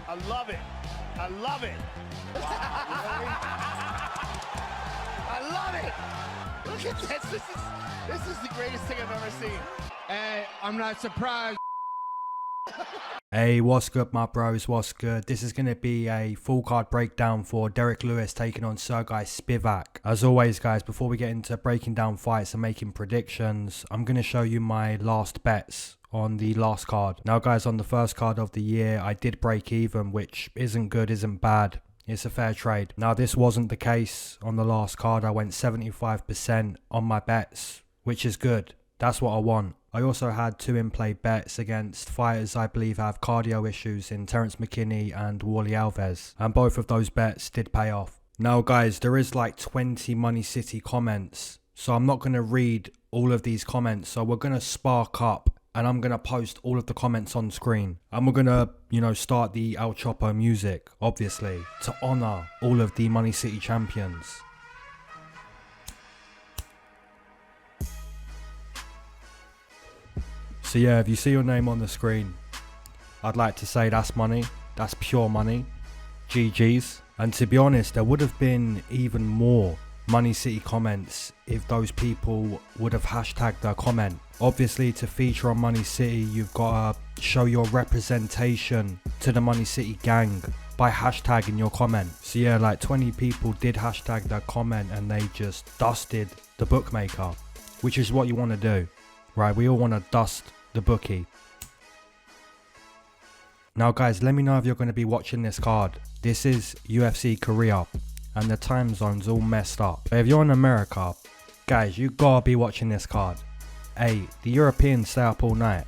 I love it. I love it. I love it. Look at this. This is the greatest thing I've ever seen. Hey, I'm not surprised. Hey, what's good, my bros? What's good? This is going to be a full card breakdown for Derrick Lewis taking on Serghei Spivac. As always, guys, before we get into breaking down fights and making predictions, I'm going to show you my last bets on the last card. Now, guys, on the first card of the year, I did break even, which isn't good, isn't bad. It's a fair trade. Now, this wasn't the case on the last card. I went 75% on my bets, which is good. That's what I want. I also had 2 in-play bets against fighters I believe have cardio issues in Terence McKinney and Wally Alves, and both of those bets did pay off. Now, guys, there is like 20 MoneyCity comments, so I'm not going to read all of these comments. So we're going to spark up and I'm going to post all of the comments on screen, and we're going to, start the El Chapo music, obviously, to honor all of the MoneyCity champions. So yeah, if you see your name on the screen, I'd like to say that's money. That's pure money. GG's. And to be honest, there would have been even more MoneyCity comments if those people would have hashtagged their comment. Obviously, to feature on MoneyCity, you've got to show your representation to the MoneyCity gang by hashtagging your comment. So yeah, like 20 people did hashtag their comment and they just dusted the bookmaker, which is what you want to do, right? We all want to dust the bookie. Now, guys, let me know if you're going to be watching this card. This is UFC Korea and the time zone's all messed up. But if you're in America, guys, you gotta be watching this card. Hey, the Europeans stay up all night.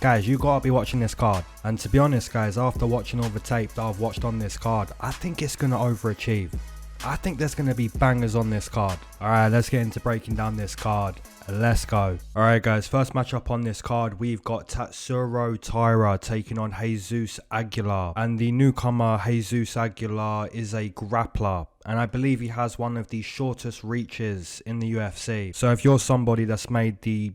Guys, you gotta be watching this card. And to be honest, guys, after watching all the tape that I've watched on this card, I think it's gonna overachieve. I think there's gonna be bangers on this card. Alright, let's get into breaking down this card. Let's go. Alright, guys, first matchup on this card, we've got Tatsuro Taira taking on Jesus Aguilar. And the newcomer Jesus Aguilar is a grappler, and I believe he has one of the shortest reaches in the UFC. So if you're somebody that's made the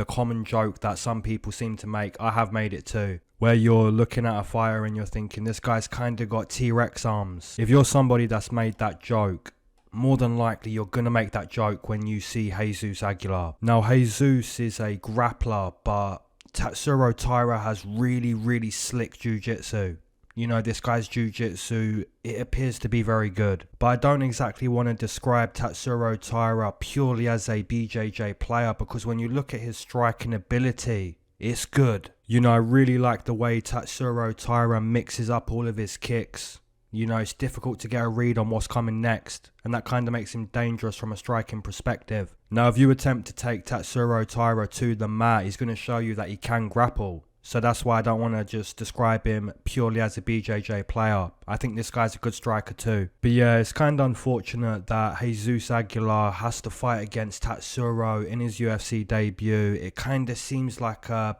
common joke that some people seem to make, I have made it too, where you're looking at a fighter and you're thinking, this guy's kind of got T-Rex arms. If you're somebody that's made that joke, more than likely you're going to make that joke when you see Jesus Aguilar. Now, Jesus is a grappler, but Tatsuro Taira has really, really slick jiu-jitsu. This guy's jiu-jitsu, it appears to be very good. But I don't exactly want to describe Tatsuro Taira purely as a BJJ player, because when you look at his striking ability, it's good. I really like the way Tatsuro Taira mixes up all of his kicks. It's difficult to get a read on what's coming next, and that kind of makes him dangerous from a striking perspective. Now, if you attempt to take Tatsuro Taira to the mat, he's going to show you that he can grapple. So that's why I don't want to just describe him purely as a BJJ player. I think this guy's a good striker too. But yeah, it's kind of unfortunate that Jesus Aguilar has to fight against Tatsuro in his UFC debut. It kind of seems like a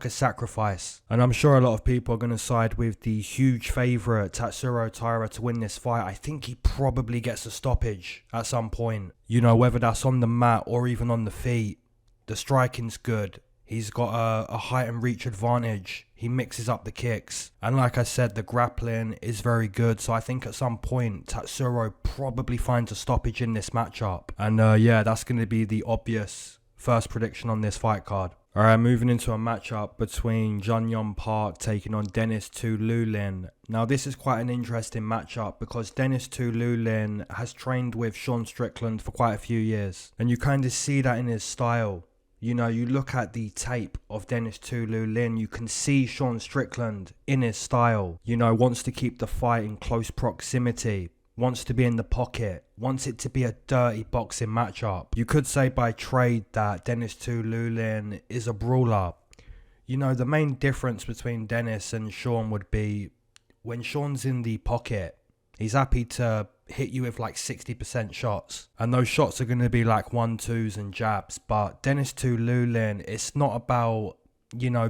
sacrifice. And I'm sure a lot of people are going to side with the huge favourite Tatsuro Taira to win this fight. I think he probably gets a stoppage at some point. Whether that's on the mat or even on the feet. The striking's good. He's got a height and reach advantage. He mixes up the kicks. And like I said, the grappling is very good. So I think at some point, Tatsuro probably finds a stoppage in this matchup. And yeah, that's going to be the obvious first prediction on this fight card. Alright, moving into a matchup between JungYeong Park taking on Denis Tiuliulin. Now, this is quite an interesting matchup because Denis Tiuliulin has trained with Sean Strickland for quite a few years. And you kind of see that in his style. You look at the tape of Denis Tiuliulin, you can see Sean Strickland in his style. Wants to keep the fight in close proximity, wants to be in the pocket, wants it to be a dirty boxing matchup. You could say by trade that Denis Tiuliulin is a brawler. The main difference between Denis and Sean would be when Sean's in the pocket, he's happy to hit you with like 60% shots, and those shots are going to be like 1-2s and jabs. But Denis Tiuliulin, it's not about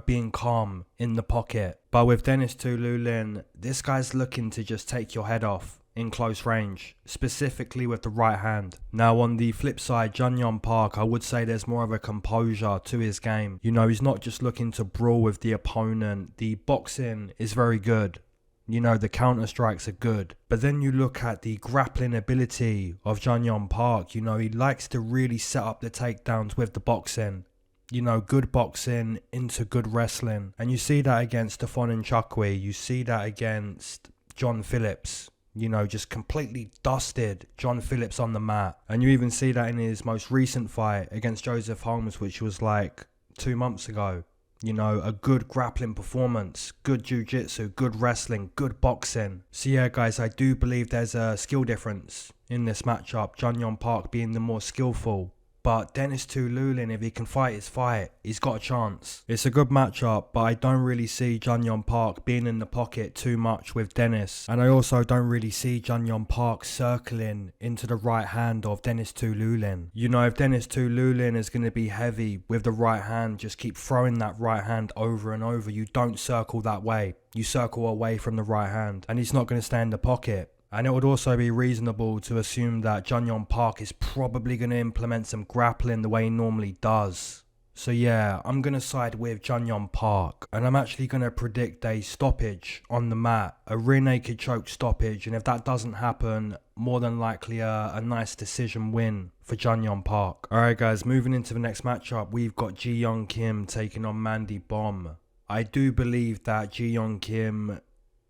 being calm in the pocket. But with Denis Tiuliulin, this guy's looking to just take your head off. in close range, specifically with the right hand. Now on the flip side, JungYeong Park, I would say there's more of a composure to his game. You know, he's not just looking to brawl with the opponent. The boxing is very good. You know, the counter strikes are good. But then you look at the grappling ability of JungYeong Park. You know, he likes to really set up the takedowns with the boxing. You know, good boxing into good wrestling. And you see that against Stephon and Chukwi. You see that against John Phillips. You know, just completely dusted John Phillips on the mat. And you even see that in his most recent fight against Joseph Holmes, which was like 2 months ago. You know, a good grappling performance, good jiu-jitsu, good wrestling, good boxing. So yeah, guys, I do believe there's a skill difference in this matchup. JungYeong Park being the more skillful. But Denis Tiuliulin, if he can fight his fight, he's got a chance. It's a good matchup, but I don't really see JungYeong Park being in the pocket too much with Denis. And I also don't really see JungYeong Park circling into the right hand of Denis Tiuliulin. You know, if Denis Tiuliulin is going to be heavy with the right hand, just keep throwing that right hand over and over. You don't circle that way. You circle away from the right hand. And he's not going to stay in the pocket. And it would also be reasonable to assume that JungYeong Park is probably going to implement some grappling the way he normally does. So yeah, I'm going to side with JungYeong Park. And I'm actually going to predict a stoppage on the mat. A rear naked choke stoppage. And if that doesn't happen, more than likely a nice decision win for JungYeong Park. Alright guys, moving into the next matchup, we've got JeongYeong Kim taking on Mandy Bohm. I do believe that JeongYeong Kim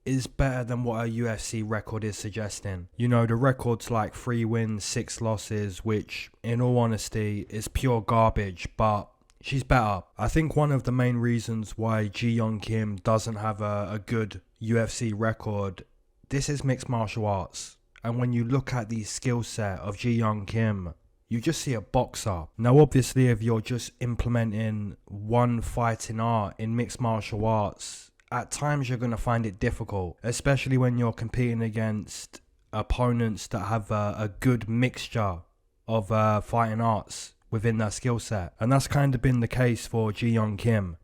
is better than what her UFC record is suggesting. You know, the record's like 3 wins, 6 losses, which in all honesty is pure garbage, but she's better. I think one of the main reasons why JeongYeong Kim doesn't have a good UFC record, this is mixed martial arts. And when you look at the skill set of JeongYeong Kim, you just see a boxer. Now obviously if you're just implementing one fighting art in mixed martial arts, at times you're going to find it difficult, especially when you're competing against opponents that have a good mixture of fighting arts within their skill set. And that's kind of been the case for JeongYeong Kim.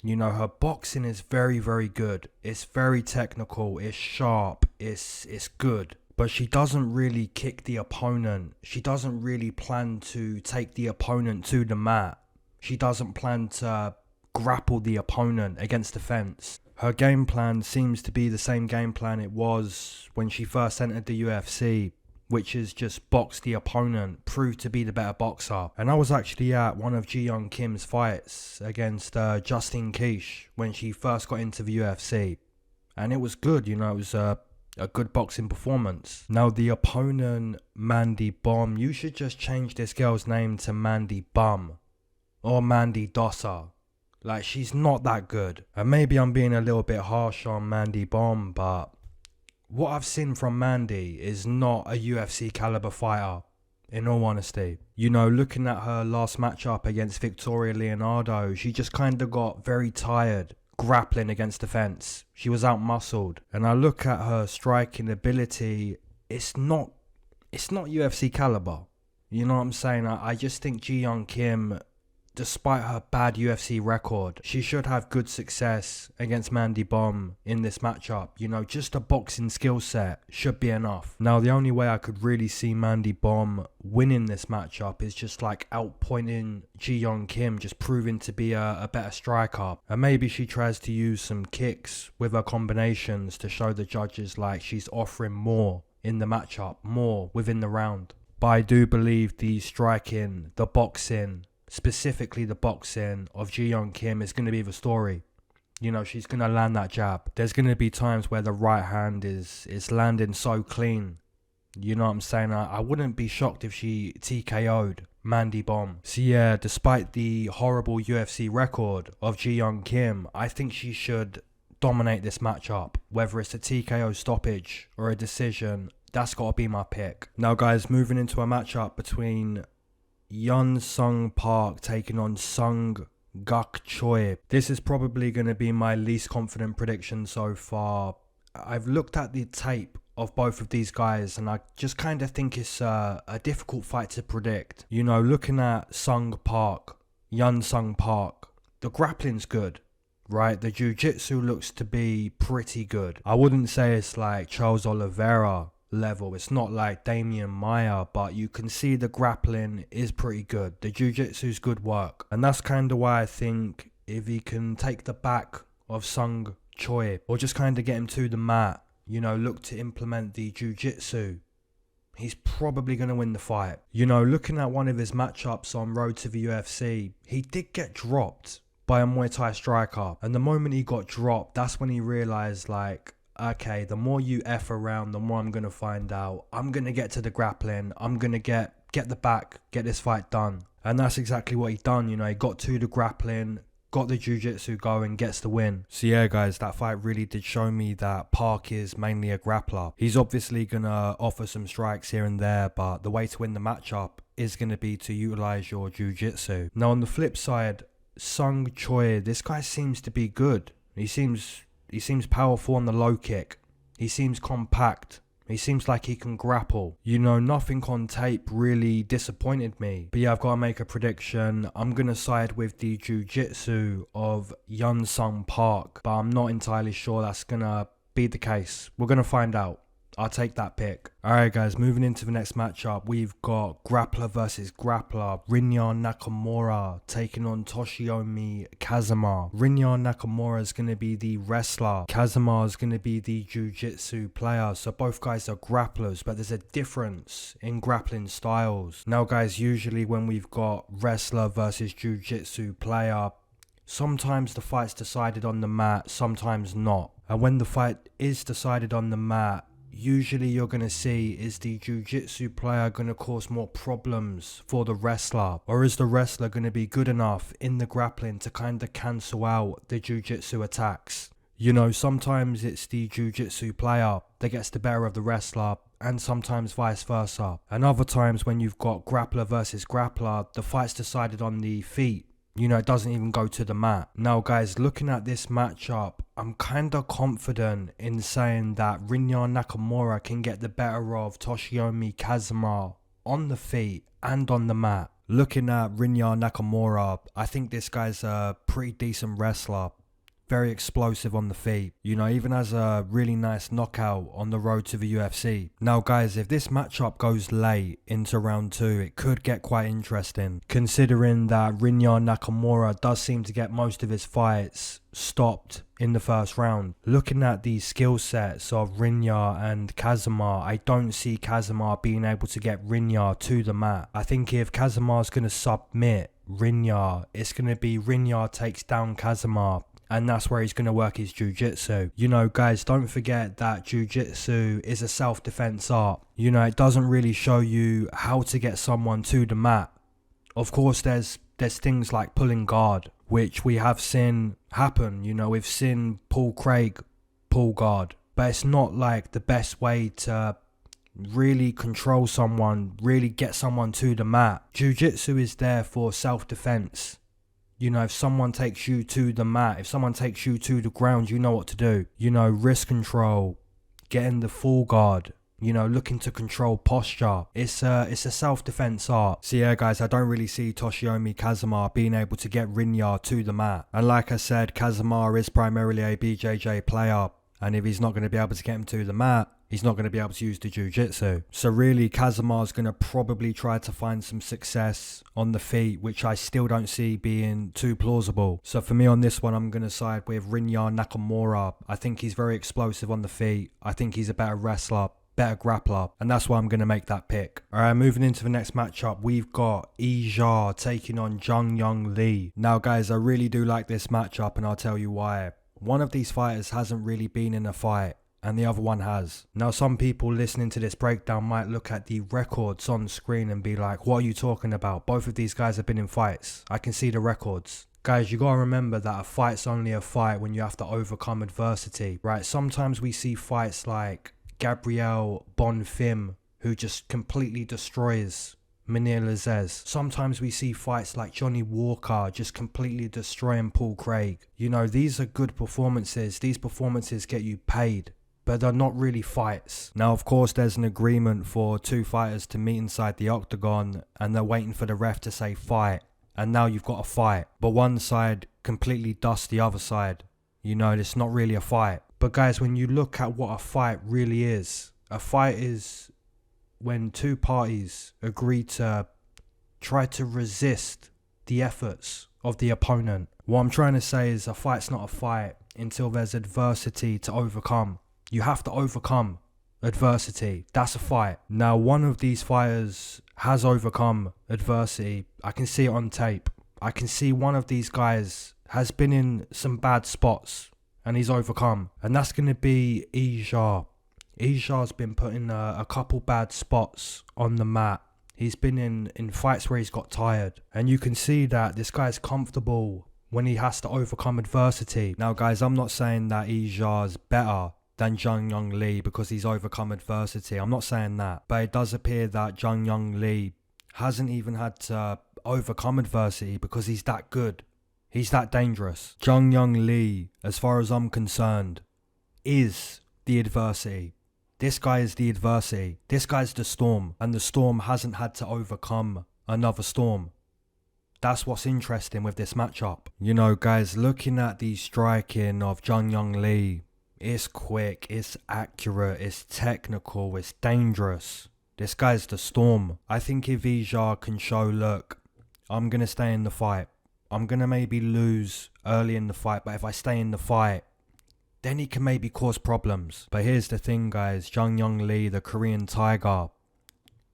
You know, her boxing is very, very good. It's very technical, it's sharp, it's good. But she doesn't really kick the opponent. She doesn't really plan to take the opponent to the mat. She doesn't plan to grapple the opponent against the fence. Her game plan seems to be the same game plan it was when she first entered the UFC, which is just box the opponent, prove to be the better boxer. And I was actually at one of JeongYeong Kim's fights against Justine Kish when she first got into the UFC. And it was good, you know, it was a good boxing performance. Now the opponent, Mandy Bohm, you should just change this girl's name to Mandy Bum or Mandy Dosser. Like, she's not that good. And maybe I'm being a little bit harsh on Mandy Bohm, but what I've seen from Mandy is not a UFC caliber fighter, in all honesty. You know, looking at her last matchup against Victoria Leonardo, she just kind of got very tired grappling against the fence. She was out-muscled. And I look at her striking ability, it's not UFC caliber. You know what I'm saying? I just think JeongYeong Kim, despite her bad UFC record, she should have good success against Mandy Bohm in this matchup. You know, just a boxing skill set should be enough. Now, the only way I could really see Mandy Bohm winning this matchup is just like outpointing JeongYeong Kim, just proving to be a better striker. And maybe she tries to use some kicks with her combinations to show the judges like she's offering more in the matchup, more within the round. But I do believe the striking, the boxing, specifically the boxing of JeongYeong Kim is going to be the story. You know, she's going to land that jab. There's going to be times where the right hand is landing so clean. You know what I'm saying? I wouldn't be shocked if she TKO'd Mandy Bohm. So yeah, despite the horrible UFC record of JeongYeong Kim, I think she should dominate this matchup. Whether it's a TKO stoppage or a decision, that's got to be my pick. Now guys, moving into a matchup between Hyunsung Park taking on Seungguk Choi. This is probably going to be my least confident prediction so far. I've looked at the tape of both of these guys and I just kind of think it's a difficult fight to predict. You know, looking at Hyunsung Park, the grappling's good, right? The jiu-jitsu looks to be pretty good. I wouldn't say it's like Charles Oliveira level. It's not like Damian Maya, but you can see the grappling is pretty good. The jiu-jitsu's good work. And that's kind of why I think if he can take the back of Sung Choi, or just kind of get him to the mat, you know, look to implement the jiu-jitsu, he's probably going to win the fight. You know, looking at one of his matchups on Road to the UFC, he did get dropped by a Muay Thai striker. And the moment he got dropped, that's when he realized, like, okay, the more you F around, the more I'm going to find out. I'm going to get to the grappling. I'm going to get the back, get this fight done. And that's exactly what he done. You know, he got to the grappling, got the jiu-jitsu going, gets the win. So yeah, guys, that fight really did show me that Park is mainly a grappler. He's obviously going to offer some strikes here and there, but the way to win the matchup is going to be to utilize your jiu-jitsu. Now, on the flip side, Sung Choi, this guy seems to be good. He seems powerful on the low kick. He seems compact. He seems like he can grapple. You know, nothing on tape really disappointed me. But yeah, I've got to make a prediction. I'm going to side with the jiu-jitsu of Hyunsung Park, but I'm not entirely sure that's going to be the case. We're going to find out. I'll take that pick. Alright guys, moving into the next matchup, we've got grappler versus grappler. Rinya Nakamura taking on Toshiomi Kazama. Rinya Nakamura is going to be the wrestler. Kazama is going to be the jiu-jitsu player. So both guys are grapplers, but there's a difference in grappling styles. Now guys, usually when we've got wrestler versus jiu-jitsu player, sometimes the fight's decided on the mat, sometimes not. And when the fight is decided on the mat, usually you're going to see, is the jiu-jitsu player going to cause more problems for the wrestler? Or is the wrestler going to be good enough in the grappling to kind of cancel out the jiu-jitsu attacks? You know, sometimes it's the jiu-jitsu player that gets the better of the wrestler, and sometimes vice versa. And other times when you've got grappler versus grappler, the fight's decided on the feet. You know, it doesn't even go to the mat. Now guys, looking at this matchup, I'm kind of confident in saying that Rinya Nakamura can get the better of Toshiomi Kazama on the feet and on the mat. Looking at Rinya Nakamura, I think this guy's a pretty decent wrestler. Very explosive on the feet. You know, even has a really nice knockout on the road to the UFC. Now guys, if this matchup goes late into round 2, it could get quite interesting, considering that Rinya Nakamura does seem to get most of his fights stopped in the first round. Looking at the skill sets of Rinya and Kazama, I don't see Kazama being able to get Rinya to the mat. I think if Kazama's going to submit Rinya, it's going to be Rinya takes down Kazama, and that's where he's going to work his jiu-jitsu. You know guys, don't forget that jiu-jitsu is a self-defense art. You know, it doesn't really show you how to get someone to the mat. Of course there's things like pulling guard, which we have seen happen. You know, we've seen Paul Craig pull guard, but it's not like the best way to really control someone, really get someone to the mat. Jiu-jitsu is there for self-defense. You know, if someone takes you to the mat, if someone takes you to the ground, you know what to do. You know, wrist control, getting the full guard, you know, looking to control posture. It's a self-defense art. So yeah guys, I don't really see Toshiomi Kazama being able to get Rinya to the mat. And like I said, Kazama is primarily a BJJ player, and if he's not going to be able to get him to the mat, he's not going to be able to use the jiu-jitsu. So really, Kazama's going to probably try to find some success on the feet, which I still don't see being too plausible. So for me on this one, I'm going to side with Rinya Nakamura. I think he's very explosive on the feet. I think he's a better wrestler, better grappler, and that's why I'm going to make that pick. Alright, moving into the next matchup, we've got Yi Zha taking on JeongYeong Lee. Now guys, I really do like this matchup, and I'll tell you why. One of these fighters hasn't really been in a fight, and the other one has. Now some people listening to this breakdown might look at the records on screen and be like, what are you talking about? Both of these guys have been in fights. I can see the records. Guys, you gotta remember that a fight's only a fight when you have to overcome adversity, right? Sometimes we see fights like Gabriel Bonfim, who just completely destroys Munir Lazzez. Sometimes we see fights like Johnny Walker just completely destroying Paul Craig. You know, these are good performances. These performances get you paid, but they're not really fights. Now, of course, there's an agreement for two fighters to meet inside the octagon, and they're waiting for the ref to say fight, and now you've got a fight. But one side completely dusts the other side. You know, it's not really a fight. But guys, when you look at what a fight really is, A fight is when two parties agree to try to resist the efforts of the opponent. What I'm trying to say is a fight's not a fight until there's adversity to overcome. You have to overcome adversity. That's a fight. Now, one of these fighters has overcome adversity. I can see it on tape. I can see one of these guys has been in some bad spots and he's overcome. And that's going to be Yi Zha. Yi Zha's been put in a couple bad spots on the mat. He's been in fights where he's got tired. And you can see that this guy's comfortable when he has to overcome adversity. Now, guys, I'm not saying that Yi Zha's better than JeongYeong Lee because he's overcome adversity. I'm not saying that. But it does appear that JeongYeong Lee hasn't even had to overcome adversity because he's that good. He's that dangerous. JeongYeong Lee, as far as I'm concerned, is the adversity. This guy is the adversity. This guy's the storm. And the storm hasn't had to overcome another storm. That's what's interesting with this matchup. You know, guys, looking at the striking of JeongYeong Lee, it's quick, it's accurate, it's technical, it's dangerous. This guy's the storm. I think if Yi Zha can show, look, I'm going to stay in the fight. I'm going to maybe lose early in the fight, but if I stay in the fight, then he can maybe cause problems. But here's the thing, guys. JeongYeong Lee, the Korean Tiger,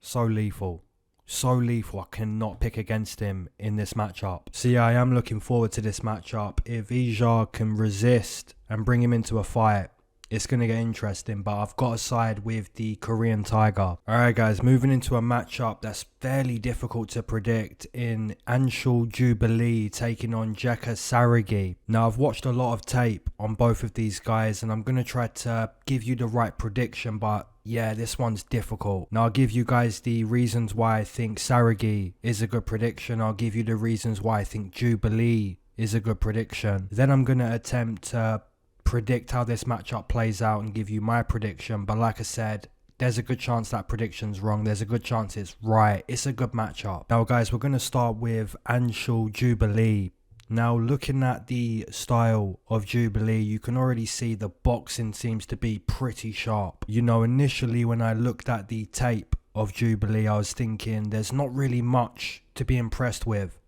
so lethal. So lethal. I cannot pick against him in this matchup. So yeah, I am looking forward to this matchup. If Yi Zha can resist and bring him into a fight, it's going to get interesting, but I've got to side with the Korean Tiger. Alright guys, moving into a matchup that's fairly difficult to predict in Anshul Jubli taking on Jeka Saragih. Now, I've watched a lot of tape on both of these guys and I'm going to try to give you the right prediction, but yeah, this one's difficult. Now, I'll give you guys the reasons why I think Saragih is a good prediction. I'll give you the reasons why I think Jubli is a good prediction. Then I'm going to attempt to predict how this matchup plays out and give you my prediction, but like I said, there's a good chance that prediction's wrong, there's a good chance it's right. It's a good matchup. Now guys, we're going to start with Anshul Jubli. Now, looking at the style of Jubli, you can already see the boxing seems to be pretty sharp. You know, initially when I looked at the tape of Jubli, I was thinking there's not really much to be impressed with.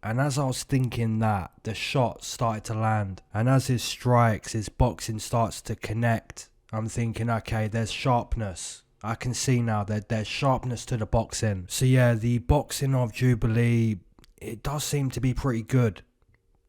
And as I was thinking that, the shots started to land. And as his strikes, his boxing starts to connect, I'm thinking, okay, there's sharpness. I can see now that there's sharpness to the boxing. So yeah, the boxing of Jubli, it does seem to be pretty good.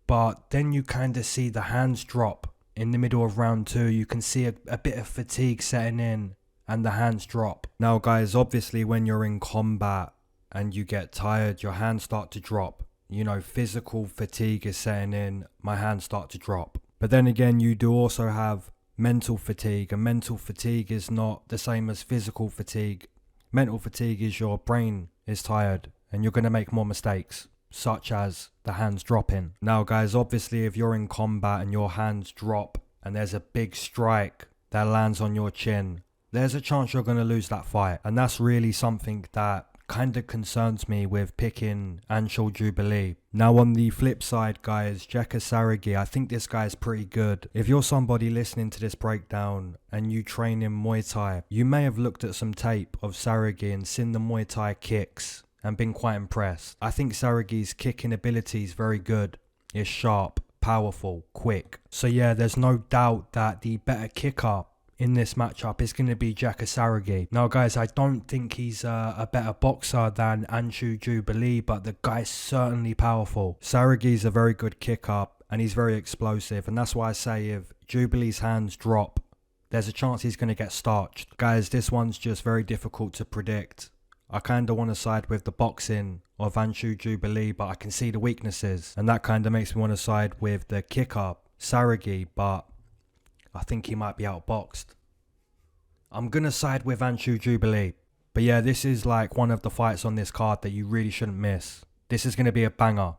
But then you kind of see the hands drop in the middle of round 2. You can see a bit of fatigue setting in and the hands drop. Now guys, obviously when you're in combat and you get tired, your hands start to drop. You know, physical fatigue is setting in, my hands start to drop. But then again, you do also have mental fatigue, and mental fatigue is not the same as physical fatigue. Mental fatigue is your brain is tired and you're going to make more mistakes, such as the hands dropping. Now guys, obviously if you're in combat and your hands drop and there's a big strike that lands on your chin, there's a chance you're going to lose that fight. And that's really something that kind of concerns me with picking Anshul Jubli. Now on the flip side guys, Jeka Saragih, I think this guy is pretty good. If you're somebody listening to this breakdown and you train in Muay Thai, you may have looked at some tape of Saragih and seen the Muay Thai kicks and been quite impressed. I think Saragih's kicking ability is very good. It's sharp, powerful, quick. So yeah, there's no doubt that the better kicker in this matchup is going to be Jeka Saragih. Now guys, I don't think he's a better boxer than Anshul Jubli, but the guy's certainly powerful. Saragih's a very good kicker and he's very explosive, and that's why I say if Jubilee's hands drop, there's a chance he's going to get starched. Guys, this one's just very difficult to predict. I kind of want to side with the boxing of Anshul Jubli, but I can see the weaknesses, and that kind of makes me want to side with the kicker, Saragih, but I think he might be outboxed. I'm going to side with Anshul Jubli. But yeah, this is like one of the fights on this card that you really shouldn't miss. This is going to be a banger.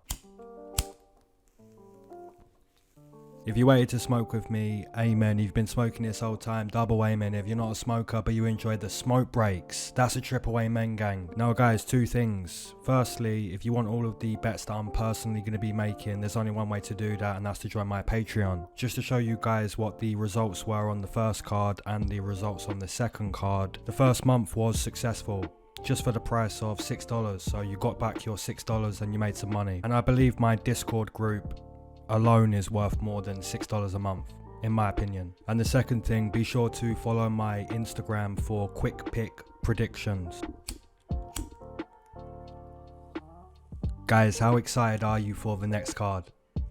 If you waited to smoke with me, amen. If you've been smoking this whole time, double amen. If you're not a smoker but you enjoy the smoke breaks, that's a triple amen, gang. Now guys, two things. Firstly, if you want all of the bets that I'm personally going to be making, there's only one way to do that, and that's to join my Patreon. Just to show you guys what the results were on the first card and the results on the second card. The first month was successful, just for the price of $6, so you got back your $6 and you made some money. And I believe my Discord group alone is worth more than $6 a month, in my opinion. And the second thing, be sure to follow my Instagram for quick pick predictions. Guys, how excited are you for the next card?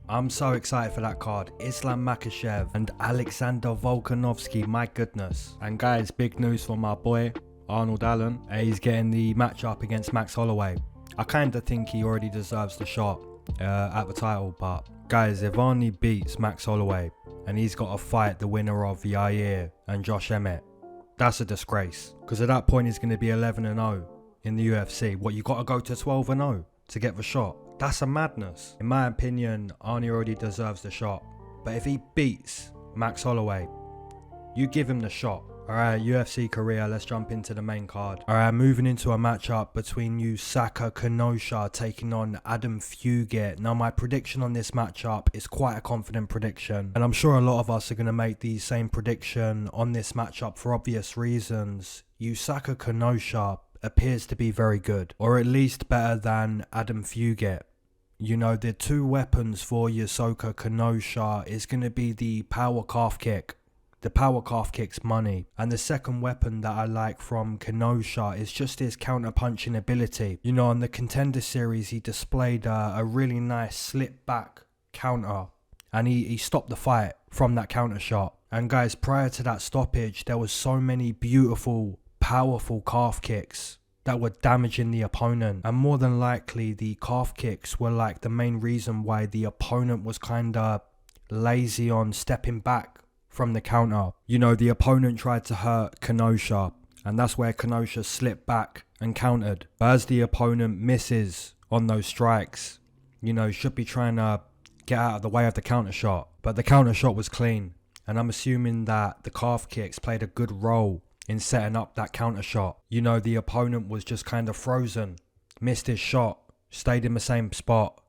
I'm so excited for that card. Islam Makhachev and Alexander Volkanovski, my goodness. And guys, big news for my boy Arnold Allen. He's getting the matchup against Max Holloway. I kinda think he already deserves the shot at the title, but guys, if Arnie beats Max Holloway and he's got to fight the winner of Yair and Josh Emmett, that's a disgrace. Because at that point he's going to be 11-0 in the UFC. What, you got to go to 12-0 to get the shot? That's a madness. In my opinion, Arnie already deserves the shot. But if he beats Max Holloway, you give him the shot. Alright, UFC Korea, let's jump into the main card. Alright, moving into a matchup between Yusaka Kenosha taking on Adam Fugitt. Now my prediction on this matchup is quite a confident prediction, and I'm sure a lot of us are going to make the same prediction on this matchup for obvious reasons. Yusaka Kenosha appears to be very good, or at least better than Adam Fugitt. You know, the two weapons for Yusaka Kenosha is going to be the power calf kick. The power calf kick's money. And the second weapon that I like from Kenosha is just his counter punching ability. You know, on the Contender Series he displayed a really nice slip back counter, and he stopped the fight from that counter shot. And guys, prior to that stoppage there was so many beautiful, powerful calf kicks that were damaging the opponent, and more than likely the calf kicks were like the main reason why the opponent was kinda lazy on stepping back from the counter. You know, the opponent tried to hurt Kenosha, and that's where Kenosha slipped back and countered. But as the opponent misses on those strikes, you know, should be trying to get out of the way of the counter shot. But the counter shot was clean, and I'm assuming that the calf kicks played a good role in setting up that counter shot. You know, the opponent was just kind of frozen, missed his shot, stayed in the same spot,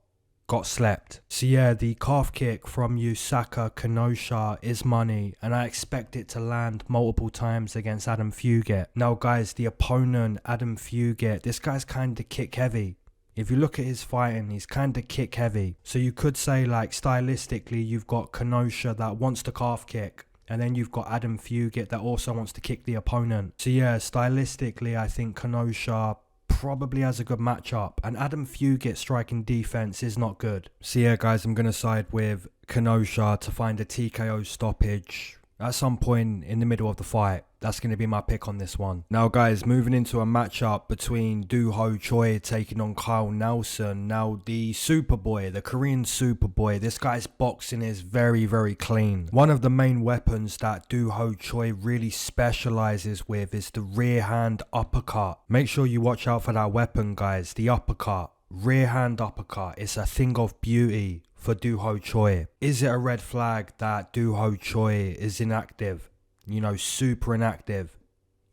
got slept. So yeah, the calf kick from Yusaka Kenosha is money, and I expect it to land multiple times against Adam Fugitt. Now guys, the opponent, Adam Fugitt, this guy's kinda kick heavy. If you look at his fighting, he's kinda kick heavy. So you could say, like, stylistically you've got Kenosha that wants the calf kick, and then you've got Adam Fugitt that also wants to kick the opponent. So yeah, stylistically I think Kenosha probably has a good matchup, and Adam Fugitt striking defense is not good. So yeah guys, I'm gonna side with Kenosha to find a TKO stoppage at some point in the middle of the fight. That's going to be my pick on this one. Now guys, moving into a matchup between Choi taking on Kyle Nelson. Now the Superboy, the Korean Superboy, this guy's boxing is very, very clean. One of the main weapons that Choi really specializes with is the rear hand uppercut. Make sure you watch out for that weapon guys, the uppercut. Rear hand uppercut is a thing of beauty for Choi. Is it a red flag that Choi is inactive? You know, super inactive?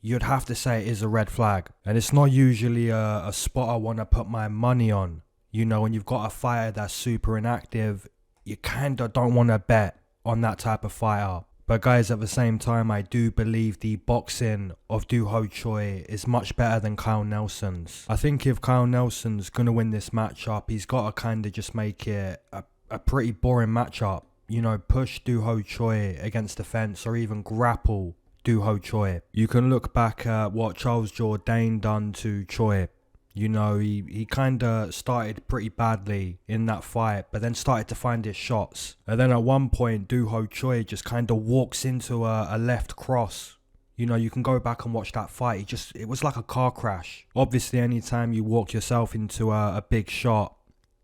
You'd have to say it is a red flag. And it's not usually a spot I want to put my money on. You know, when you've got a fighter that's super inactive, you kinda don't want to bet on that type of fighter. But guys, at the same time, I do believe the boxing of Choi is much better than Kyle Nelson's. I think if Kyle Nelson's gonna win this matchup, he's got to kinda just make it a pretty boring matchup. You know, push Choi against the fence, or even grapple Choi. You can look back at what Charles Jourdain done to Choi. You know, he kind of started pretty badly in that fight, but then started to find his shots. And then at one point, Choi just kind of walks into a left cross. You know, you can go back and watch that fight. It was like a car crash. Obviously, anytime you walk yourself into a big shot,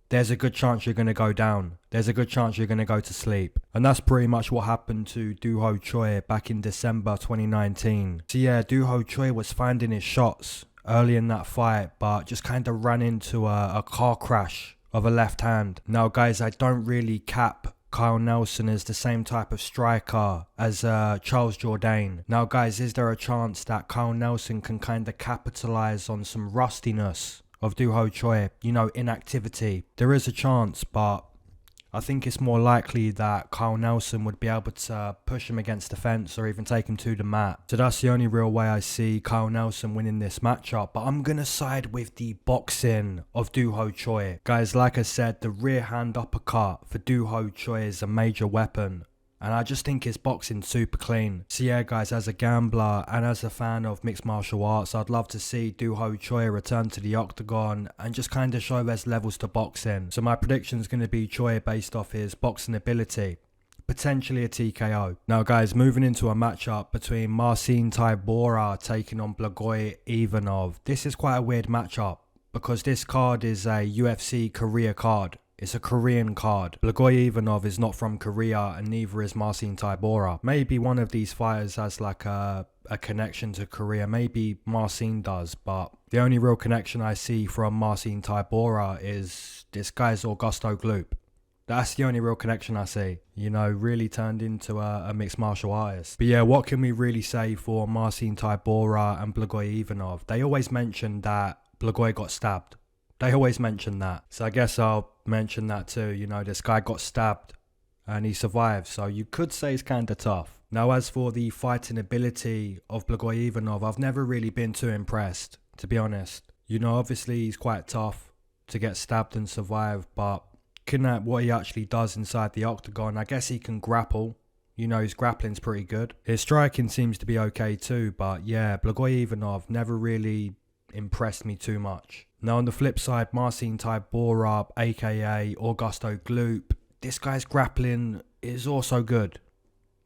there's a good chance you're going to go down. There's a good chance you're going to go to sleep. And that's pretty much what happened to Choi back in December 2019. So yeah, Choi was finding his shots early in that fight, but just kind of ran into a car crash of a left hand. Now guys, I don't really cap Kyle Nelson is the same type of striker as Charles Jourdain. Now guys, is there a chance that Kyle Nelson can kind of capitalize on some rustiness of Doo-ho Choi, you know, inactivity? There is a chance, but I think it's more likely that Kyle Nelson would be able to push him against the fence or even take him to the mat. So that's the only real way I see Kyle Nelson winning this matchup. But I'm going to side with the boxing of Doo-ho Choi. Guys, like I said, the rear hand uppercut for Doo-ho Choi is a major weapon. And I just think his boxing super clean. So yeah guys, as a gambler and as a fan of mixed martial arts, I'd love to see Doo-ho Choi return to the octagon and just kind of show there's levels to boxing. So my prediction is going to be Choi based off his boxing ability. Potentially a TKO. Now guys, moving into a matchup between Marcin Tybura taking on Blagoy Ivanov. This is quite a weird matchup because this card is a UFC Korea card. It's a Korean card. Blagoy Ivanov is not from Korea and neither is Marcin Tybura. Maybe one of these fighters has like a connection to Korea. Maybe Marcin does, but the only real connection I see from Marcin Tybura is this guy's Augusto Gloop. That's the only real connection I see. You know, really turned into a mixed martial artist. But yeah, what can we really say for Marcin Tybura and Blagoy Ivanov? They always mention that Blagoy got stabbed. They always mention that. So I guess I'll mention that too. You know, this guy got stabbed and he survived. So you could say it's kind of tough. Now, as for the fighting ability of Blagoy Ivanov, I've never really been too impressed, to be honest. You know, obviously he's quite tough to get stabbed and survive. But looking at what he actually does inside the octagon, I guess he can grapple. You know, his grappling's pretty good. His striking seems to be okay too. But yeah, Blagoy Ivanov never really impressed me too much. Now on the flip side, Marcin Tybura, aka Augusto Gloop, this guy's grappling is also good.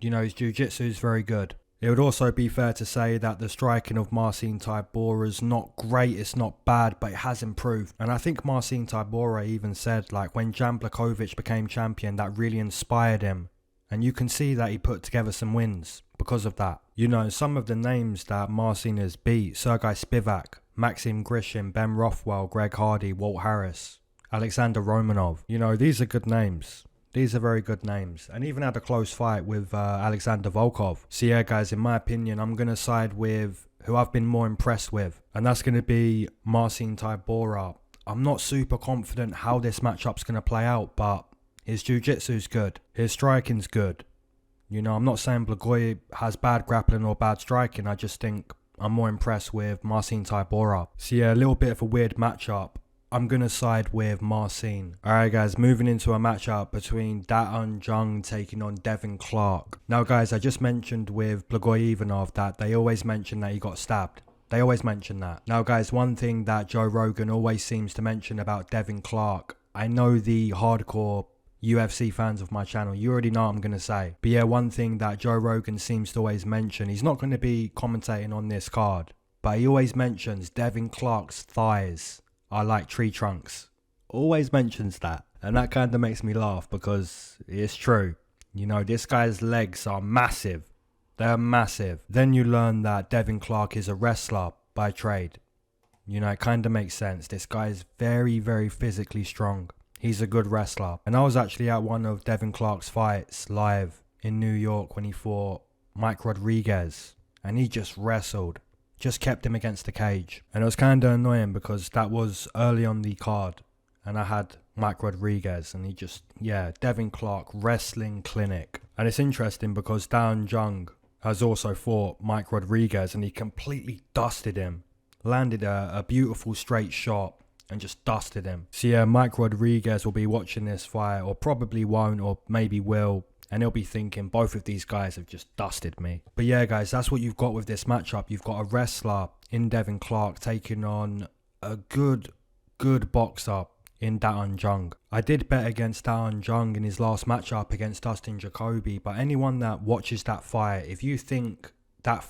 You know, his jiu-jitsu is very good. It would also be fair to say that the striking of Marcin Tybura is not great, it's not bad, but it has improved. And I think Marcin Tybura even said, like, when Jan Blachowicz became champion, that really inspired him. And you can see that he put together some wins because of that. You know, some of the names that Marcin has beat: Serghei Spivac, Maxim Grishin, Ben Rothwell, Greg Hardy, Walt Harris, Alexander Romanov. You know, these are good names. These are very good names. And even had a close fight with Alexander Volkov. So yeah guys, in my opinion, I'm going to side with who I've been more impressed with. And that's going to be Marcin Tybura. I'm not super confident how this matchup's going to play out, but his jiu-jitsu's good. His striking's good. You know, I'm not saying Blagoy has bad grappling or bad striking. I just think I'm more impressed with Marcin Tybura. So yeah, a little bit of a weird matchup. I'm going to side with Marcin. Alright guys, moving into a matchup between Da-un Jung taking on Devin Clark. Now guys, I just mentioned with Blagoy Ivanov that they always mention that he got stabbed. They always mention that. Now guys, one thing that Joe Rogan always seems to mention about Devin Clark, I know the hardcore UFC fans of my channel, you already know what I'm going to say. But yeah, one thing that Joe Rogan seems to always mention, he's not going to be commentating on this card, but he always mentions Devin Clark's thighs are like tree trunks. Always mentions that. And that kind of makes me laugh because it's true. You know, this guy's legs are massive. They're massive. Then you learn that Devin Clark is a wrestler by trade. You know, it kind of makes sense. This guy is very, very physically strong. He's a good wrestler. And I was actually at one of Devin Clark's fights live in New York when he fought Mike Rodriguez. And he just wrestled. Just kept him against the cage. And it was kind of annoying because that was early on the card. And I had Mike Rodriguez and he just, yeah, Devin Clark wrestling clinic. And it's interesting because Da-un Jung has also fought Mike Rodriguez and he completely dusted him. Landed a beautiful straight shot and just dusted him. So yeah, Mike Rodriguez will be watching this fight, or probably won't, or maybe will, and he'll be thinking both of these guys have just dusted me. But yeah guys, that's what you've got with this matchup. You've got a wrestler in Devin Clark taking on a good boxer in Da-un Jung. I did bet against Da-un Jung in his last matchup against Dustin Jacoby, but anyone that watches that fight, if you think that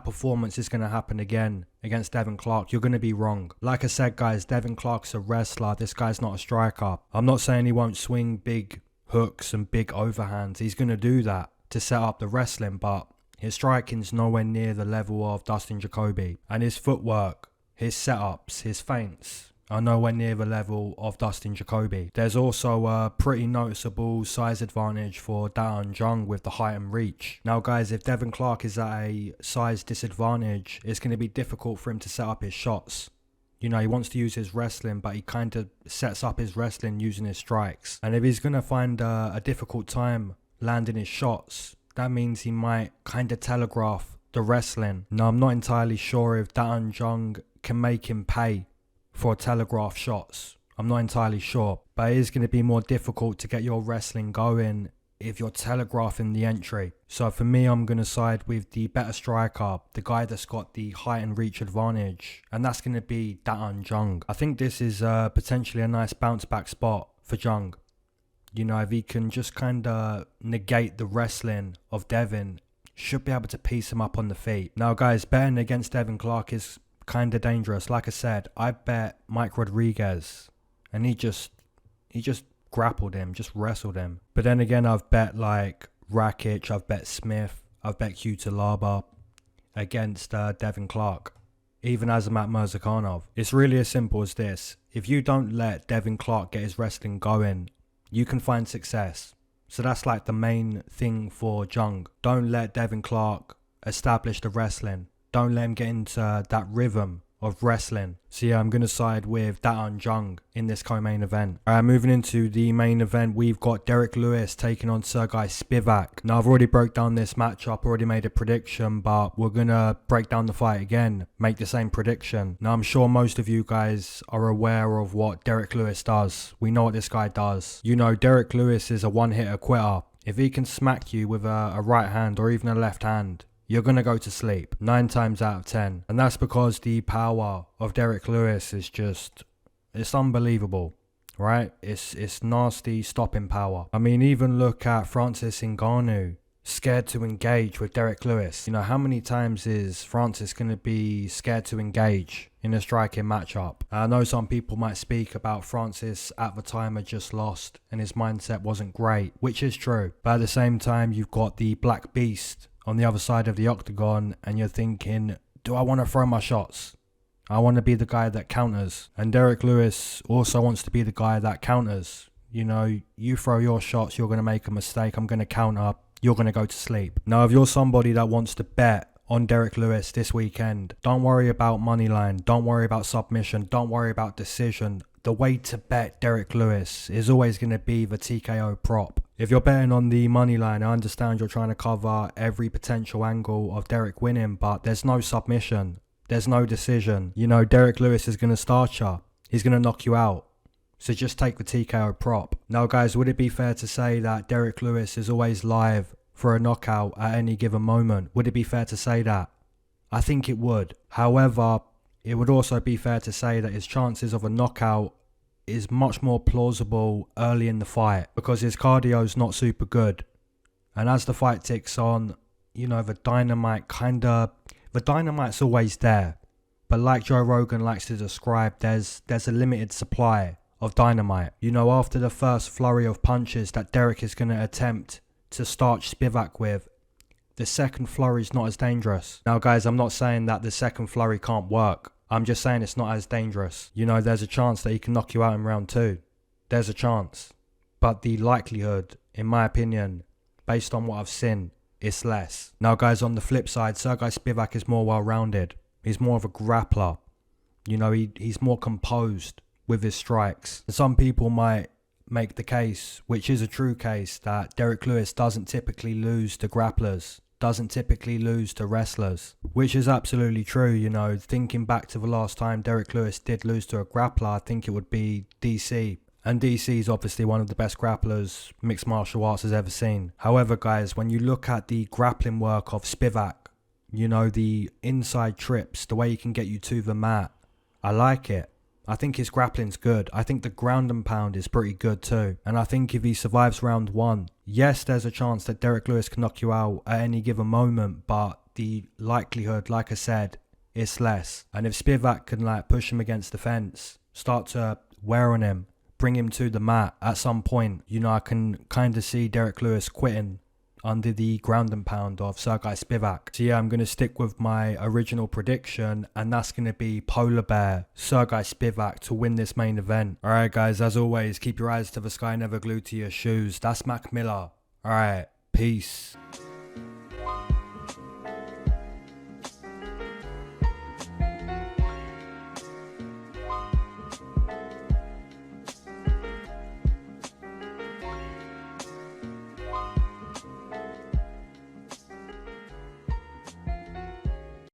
performance is going to happen again against Devin Clark, you're going to be wrong. Like I said guys, Devin Clark's a wrestler. This guy's not a striker. I'm not saying he won't swing big hooks and big overhands. He's going to do that to set up the wrestling, but his striking's nowhere near the level of Dustin Jacoby. And his footwork, his setups, his feints are nowhere near the level of Dustin Jacoby. There's also a pretty noticeable size advantage for JungYeong with the height and reach. Now guys, if Devin Clark is at a size disadvantage, it's going to be difficult for him to set up his shots. You know, he wants to use his wrestling, but he kind of sets up his wrestling using his strikes. And if he's going to find a difficult time landing his shots, that means he might kind of telegraph the wrestling. Now, I'm not entirely sure if JungYeong can make him pay for telegraph shots. I'm not entirely sure. But it is going to be more difficult to get your wrestling going if you're telegraphing the entry. So for me, I'm going to side with the better striker, the guy that's got the height and reach advantage, and that's going to be JungYeong. I think this is potentially a nice bounce back spot for Jung. You know, if he can just kind of negate the wrestling of Devin, should be able to piece him up on the feet. Now guys, betting against Devin Clark is kind of dangerous. Like I said, I bet Mike Rodriguez, and he just grappled him, just wrestled him. But then again, I've bet like Rakic, I've bet Smith, I've bet Kutalaba against Devin Clark, even Azamat Murzakanov. It's really as simple as this. If you don't let Devin Clark get his wrestling going, you can find success. So that's like the main thing for Jung. Don't let Devin Clark establish the wrestling. Don't let him get into that rhythm of wrestling. So yeah, I'm going to side with JungYeong in this co-main event. Moving into the main event, we've got Derrick Lewis taking on Serghei Spivac. Now I've already broke down this matchup, already made a prediction, but we're going to break down the fight again, make the same prediction. Now I'm sure most of you guys are aware of what Derrick Lewis does. We know what this guy does. You know, Derrick Lewis is a one-hitter quitter. If he can smack you with a right hand or even a left hand, you're going to go to sleep 9 times out of 10. And that's because the power of Derrick Lewis is just, it's unbelievable, right? It's nasty stopping power. I mean, even look at Francis Ngannou, scared to engage with Derrick Lewis. You know, how many times is Francis going to be scared to engage in a striking matchup? I know some people might speak about Francis at the time had just lost and his mindset wasn't great, which is true. But at the same time, you've got the Black Beast on the other side of the octagon, and you're thinking, do I want to throw my shots? I want to be the guy that counters. And Derrick Lewis also wants to be the guy that counters. You know, you throw your shots, you're going to make a mistake, I'm going to counter, you're going to go to sleep. Now, if you're somebody that wants to bet on Derrick Lewis this weekend, don't worry about money line, don't worry about submission, don't worry about decision. The way to bet Derrick Lewis is always going to be the TKO prop. If you're betting on the money line, I understand you're trying to cover every potential angle of Derrick winning, but there's no submission. There's no decision. You know, Derrick Lewis is going to start you. He's going to knock you out. So just take the TKO prop. Now guys, would it be fair to say that Derrick Lewis is always live for a knockout at any given moment? Would it be fair to say that? I think it would. However, it would also be fair to say that his chances of a knockout is much more plausible early in the fight because his cardio's not super good. And as the fight ticks on, you know, the dynamite's always there. But like Joe Rogan likes to describe, there's a limited supply of dynamite. You know, after the first flurry of punches that Derrick is going to attempt to starch Spivac with, the second flurry is not as dangerous. Now guys, I'm not saying that the second flurry can't work. I'm just saying it's not as dangerous. You know, there's a chance that he can knock you out in round 2. There's a chance. But the likelihood, in my opinion, based on what I've seen, is less. Now guys, on the flip side, Serghei Spivac is more well-rounded. He's more of a grappler. You know, he's more composed with his strikes. And some people might make the case, which is a true case, that Derrick Lewis doesn't typically lose to grapplers. Doesn't typically lose to wrestlers, which is absolutely true. You know, thinking back to the last time Derrick Lewis did lose to a grappler, I think it would be DC. And DC is obviously one of the best grapplers mixed martial arts has ever seen. However, guys, when you look at the grappling work of Spivac, you know, the inside trips, the way he can get you to the mat, I like it. I think his grappling's good. I think the ground and pound is pretty good too. And I think if he survives round 1, yes, there's a chance that Derrick Lewis can knock you out at any given moment, but the likelihood, like I said, is less. And if Spivac can like push him against the fence, start to wear on him, bring him to the mat at some point, you know, I can kind of see Derrick Lewis quitting under the ground and pound of Serghei Spivac. So yeah, I'm going to stick with my original prediction, and that's going to be Polar Bear Serghei Spivac to win this main event. Alright guys, as always, keep your eyes to the sky, never glued to your shoes. That's Mac Miller. Alright, peace.